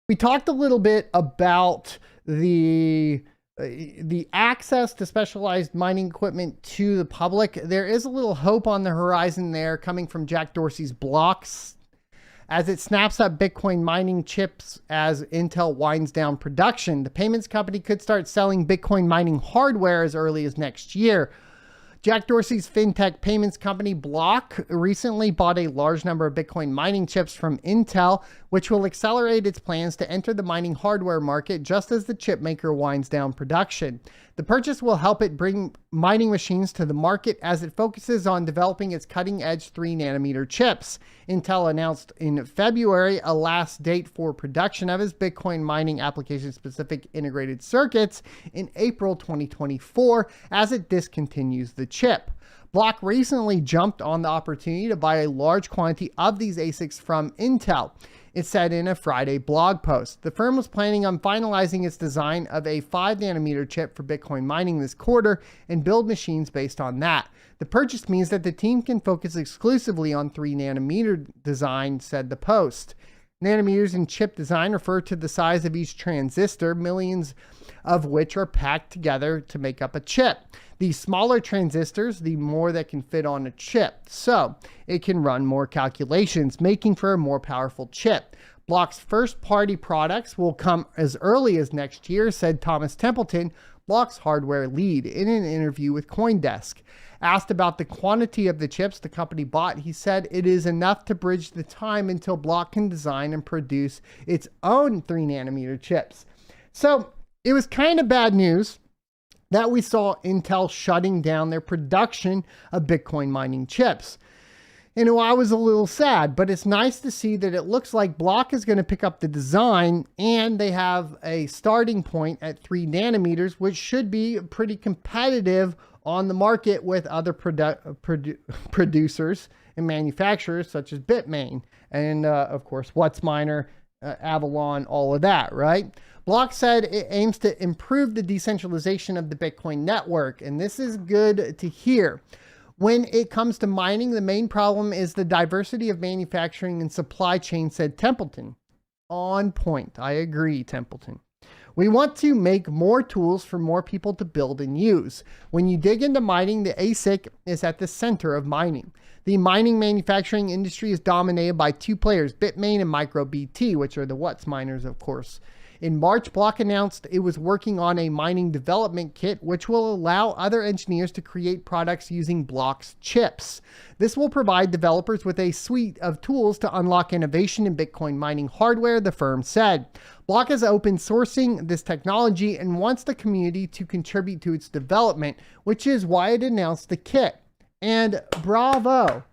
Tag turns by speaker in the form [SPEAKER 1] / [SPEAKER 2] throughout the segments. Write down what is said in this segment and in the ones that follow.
[SPEAKER 1] We talked a little bit about the access to specialized mining equipment to the public. There is a little hope on the horizon there coming from Jack Dorsey's Blocks as it snaps up Bitcoin mining chips as Intel winds down production. The payments company could start selling Bitcoin mining hardware as early as next year. Jack Dorsey's fintech payments company Block recently bought a large number of Bitcoin mining chips from Intel, which will accelerate its plans to enter the mining hardware market just as the chip maker winds down production. The purchase will help it bring mining machines to the market as it focuses on developing its cutting-edge 3nm chips. Intel announced in February a last date for production of its Bitcoin mining application-specific integrated circuits in April 2024 as it discontinues the chip. Block recently jumped on the opportunity to buy a large quantity of these ASICs from Intel. It said in a Friday blog post. The firm was planning on finalizing its design of a 5nm chip for Bitcoin mining this quarter and build machines based on that. The purchase means that the team can focus exclusively on 3nm design, said the post. Nanometers in chip design refer to the size of each transistor, millions of which are packed together to make up a chip. The smaller transistors, the more that can fit on a chip, so it can run more calculations, making for a more powerful chip. Block's first-party products will come as early as next year, said Thomas Templeton, Block's hardware lead, in an interview with CoinDesk. Asked about the quantity of the chips the company bought, he said it is enough to bridge the time until Block can design and produce its own 3nm chips. So it was kind of bad news that we saw Intel shutting down their production of Bitcoin mining chips. And I was a little sad, but it's nice to see that it looks like Block is going to pick up the design and they have a starting point at 3nm, which should be pretty competitive on the market with other producers and manufacturers such as Bitmain and of course WhatsMiner, Avalon, all of that, right? Block said it aims to improve the decentralization of the Bitcoin network, and this is good to hear. When it comes to mining, the main problem is the diversity of manufacturing and supply chain, said Templeton. On point. I agree, Templeton. We want to make more tools for more people to build and use. When you dig into mining, the ASIC is at the center of mining. The mining manufacturing industry is dominated by two players, Bitmain and MicroBT, which are the WhatsMiners, of course. In March, Block announced it was working on a mining development kit, which will allow other engineers to create products using Block's chips. This will provide developers with a suite of tools to unlock innovation in Bitcoin mining hardware, the firm said. Block is open sourcing this technology and wants the community to contribute to its development, which is why it announced the kit. And bravo!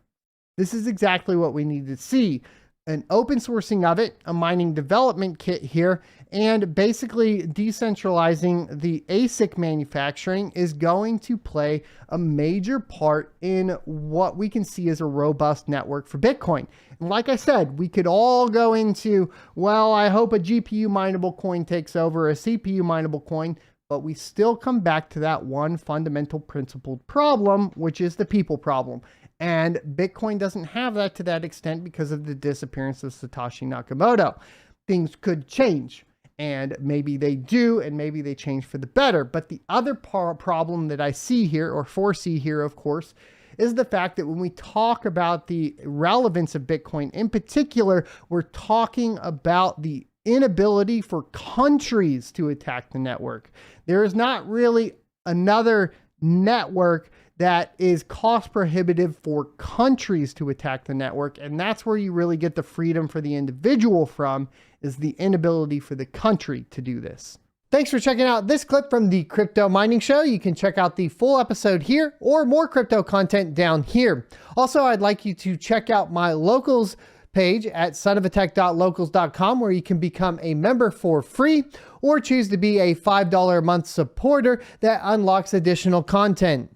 [SPEAKER 1] This is exactly what we need to see. An open sourcing of it, a mining development kit here, and basically decentralizing the ASIC manufacturing is going to play a major part in what we can see as a robust network for Bitcoin. And like I said, we could all go into, well, I hope a GPU mineable coin takes over a CPU mineable coin, but we still come back to that one fundamental principled problem, which is the people problem. And Bitcoin doesn't have that to that extent because of the disappearance of Satoshi Nakamoto. Things could change, and maybe they do, and maybe they change for the better. But the other problem that I see here, or foresee here, of course, is the fact that when we talk about the relevance of Bitcoin in particular, we're talking about the inability for countries to attack the network. There is not really another network that is cost prohibitive for countries to attack the network. And that's where you really get the freedom for the individual from, is the inability for the country to do this. Thanks for checking out this clip from the Crypto Mining Show. You can check out the full episode here or more crypto content down here. Also, I'd like you to check out my locals page at sonofatech.locals.com, where you can become a member for free or choose to be a $5 a month supporter that unlocks additional content.